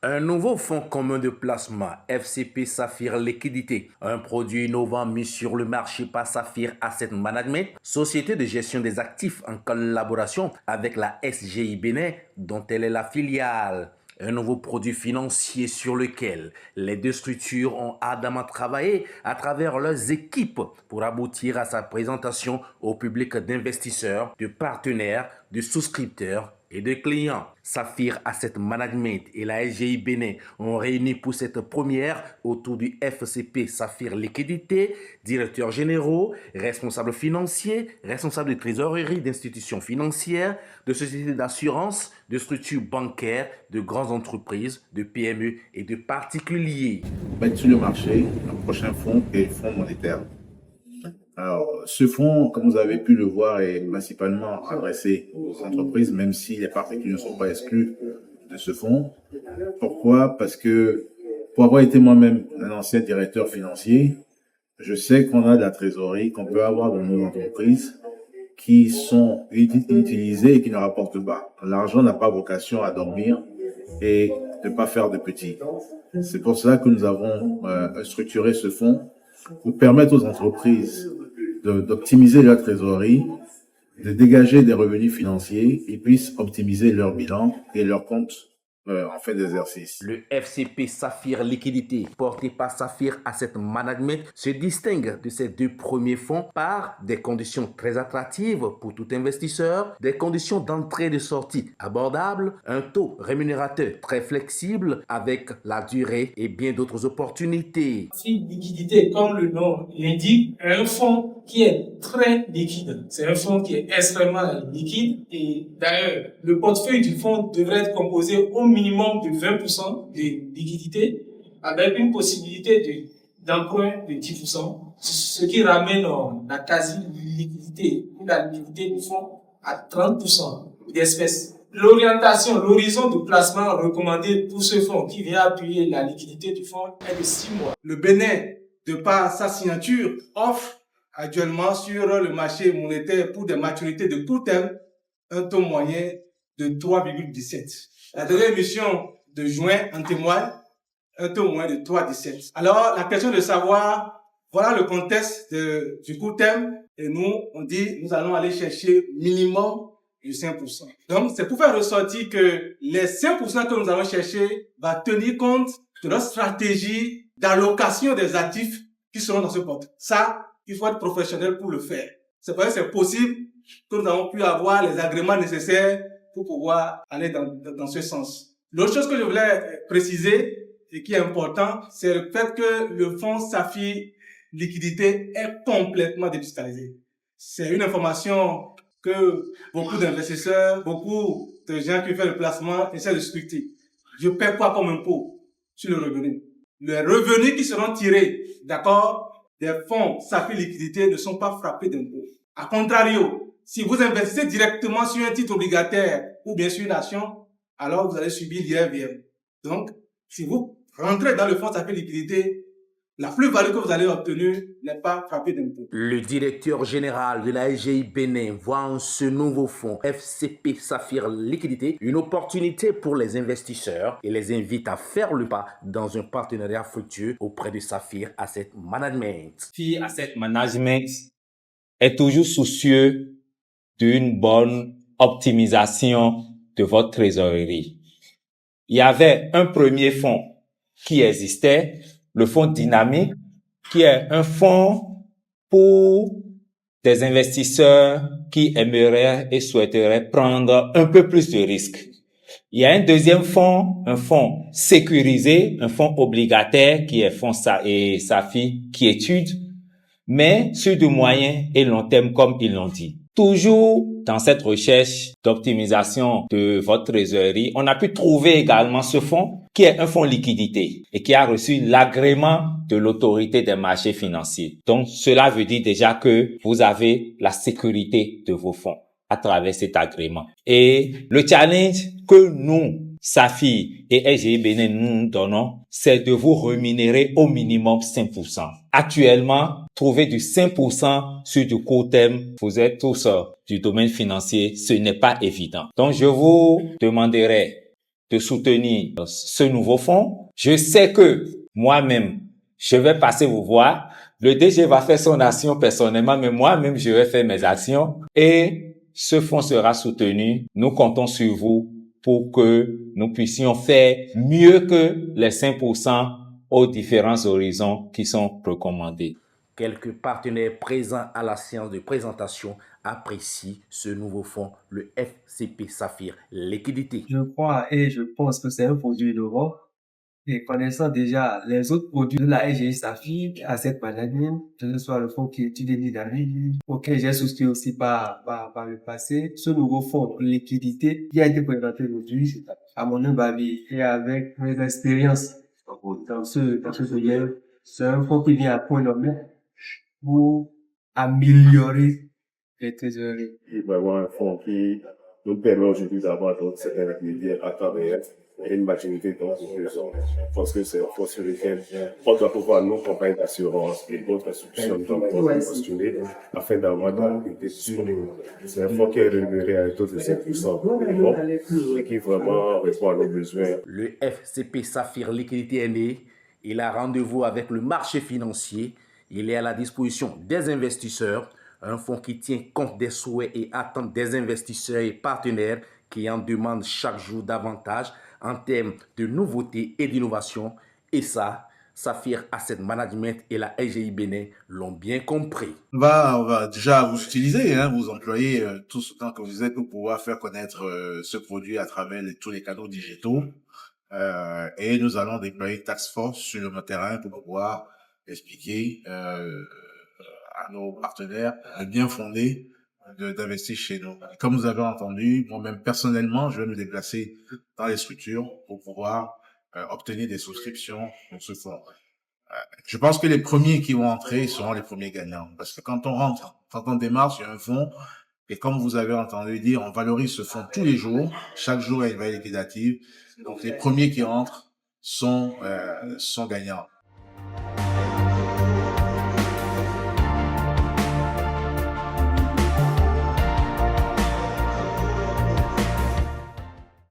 Un nouveau fonds commun de placement FCP Saphir Liquidité, un produit innovant mis sur le marché par Saphir Asset Management, société de gestion des actifs en collaboration avec la SGI Bénin dont elle est la filiale. Un nouveau produit financier sur lequel les deux structures ont ardemment travaillé à travers leurs équipes pour aboutir à sa présentation au public d'investisseurs, de partenaires, de souscripteurs et de clients. Saphir Asset Management et la SGI Bénin ont réuni pour cette première autour du FCP Saphir Liquidité, directeurs généraux, responsables financiers, responsables de trésorerie d'institutions financières, de sociétés d'assurance, de structures bancaires, de grandes entreprises, de PME et de particuliers. Mettre sur le marché un prochain fonds et fonds monétaire. Alors, ce fonds, comme vous avez pu le voir, est principalement adressé aux entreprises, même si les particuliers ne sont pas exclus de ce fonds. Pourquoi? Parce que pour avoir été moi-même un ancien directeur financier, je sais qu'on a de la trésorerie, qu'on peut avoir dans nos entreprises qui sont utilisées et qui ne rapportent pas. L'argent n'a pas vocation à dormir et ne pas faire de petits. C'est pour cela que nous avons structuré ce fonds pour permettre aux entreprises d'optimiser leur trésorerie, de dégager des revenus financiers et puissent optimiser leur bilan et leur compte en fin d'exercice. Le FCP Saphir Liquidité, porté par Saphir Asset Management, se distingue de ces deux premiers fonds par des conditions très attractives pour tout investisseur, des conditions d'entrée et de sortie abordables, un taux rémunérateur très flexible avec la durée et bien d'autres opportunités. Saphir Liquidité, comme le nom l'indique, est un fonds qui est très liquide. C'est un fonds qui est extrêmement liquide et d'ailleurs, le portefeuille du fonds devrait être composé au minimum de 20% de liquidité avec une possibilité d'emprunt de 10%, ce qui ramène la quasi-liquidité ou la liquidité du fonds à 30% d'espèces. L'orientation, l'horizon de placement recommandé pour ce fonds qui vient appuyer la liquidité du fonds est de 6 mois. Le Bénin, de par sa signature, offre actuellement sur le marché monétaire pour des maturités de court terme un taux moyen de 3,17. La dernière émission de juin en témoigne, un taux moyen de 3,17. Alors, la question de savoir, voilà le contexte du court terme, et nous, on dit, nous allons aller chercher minimum du 5%. Donc, c'est pour faire ressortir que les 5% que nous allons chercher va tenir compte de notre stratégie d'allocation des actifs qui seront dans ce porte. Ça, il faut être professionnel pour le faire. C'est parce que c'est possible que nous avons pu avoir les agréments nécessaires pour pouvoir aller dans ce sens. L'autre chose que je voulais préciser et qui est important, c'est le fait que le fonds Saphir Liquidité est complètement dédigitalisé. C'est une information que beaucoup d'investisseurs, beaucoup de gens qui font le placement essaient de scruter. Je paie quoi comme impôt sur le revenu? Les revenus qui seront tirés, d'accord, des fonds Saphir Liquidité ne sont pas frappés d'impôt. A contrario, si vous investissez directement sur un titre obligataire ou bien sur une action, alors vous allez subir l'IRVM. Donc, si vous rentrez dans le fonds Saphir Liquidité, la plus-value que vous allez obtenir n'est pas frappée d'impôt. Le directeur général de la SGI Bénin voit en ce nouveau fonds FCP Saphir Liquidité une opportunité pour les investisseurs et les invite à faire le pas dans un partenariat fructueux auprès de Saphir Asset Management. Saphir Asset Management est toujours soucieux d'une bonne optimisation de votre trésorerie. Il y avait un premier fonds qui existait, le fonds dynamique, qui est un fonds pour des investisseurs qui aimeraient et souhaiteraient prendre un peu plus de risques. Il y a un deuxième fonds, un fonds sécurisé, un fonds obligataire qui est fonds Saphir qui étude, mais sur du moyen et long terme comme ils l'ont dit. Toujours dans cette recherche d'optimisation de votre trésorerie, on a pu trouver également ce fonds qui est un fonds liquidité et qui a reçu l'agrément de l'autorité des marchés financiers. Donc, cela veut dire déjà que vous avez la sécurité de vos fonds à travers cet agrément. Et le challenge que nous, Saphir et SGI Bénin nous donnons, c'est de vous rémunérer au minimum 5%. Actuellement, trouver du 5% sur du court terme, vous êtes tous du domaine financier, ce n'est pas évident. Donc, je vous demanderai de soutenir ce nouveau fonds. Je sais que moi-même, je vais passer vous voir. Le DG va faire son action personnellement, mais moi-même, je vais faire mes actions et ce fonds sera soutenu. Nous comptons sur vous pour que nous puissions faire mieux que les 5% aux différents horizons qui sont recommandés. Quelques partenaires présents à la séance de présentation apprécient ce nouveau fonds, le FCP Saphir Liquidité. Je crois et je pense que c'est un produit innovant. Et connaissant déjà les autres produits de la SGI Saphir, Asset Management, que ce soit le fonds qui étudie les dynamiques, auquel j'ai souscrit aussi par le passé, ce nouveau fonds de liquidité qui a été présenté aujourd'hui, à mon humble avis, et avec mes expériences dans ce domaine, c'est un fonds qui vient à point nommé pour améliorer les trésoreries. C'est vraiment un fonds qui nous permet aujourd'hui d'avoir donc certaines activités à travers une maturité donc je pense que c'est un fonds sur lequel on doit pouvoir nos compagnies d'assurance et d'autres institutions donc postuler afin d'avoir donc une décision. C'est un fonds qui est rémunéré à un taux de 5% et qui vraiment répond à nos besoins. Le FCP Saphir Liquidité est né. Il a rendez-vous avec le marché financier. Il est à la disposition des investisseurs. Un fonds qui tient compte des souhaits et attentes des investisseurs et partenaires qui en demandent chaque jour davantage en termes de nouveautés et d'innovation. Et ça, Saphir Asset Management et la SGI Bénin l'ont bien compris. On va déjà vous utiliser, vous employer tout ce temps que vous êtes pour pouvoir faire connaître ce produit à travers tous les canaux digitaux. Et nous allons déployer une task force sur le terrain pour pouvoir expliquer à nos partenaires bien fondés d'investir chez nous. Comme vous avez entendu, moi-même personnellement, je vais me déplacer dans les structures pour pouvoir obtenir des souscriptions pour ce fonds. Je pense que les premiers qui vont entrer seront les premiers gagnants. Parce que quand on rentre, quand on démarre sur un fonds, et comme vous avez entendu dire, on valorise ce fonds tous les jours. Chaque jour, il y a une valeur liquidative. Donc, les premiers qui entrent sont gagnants.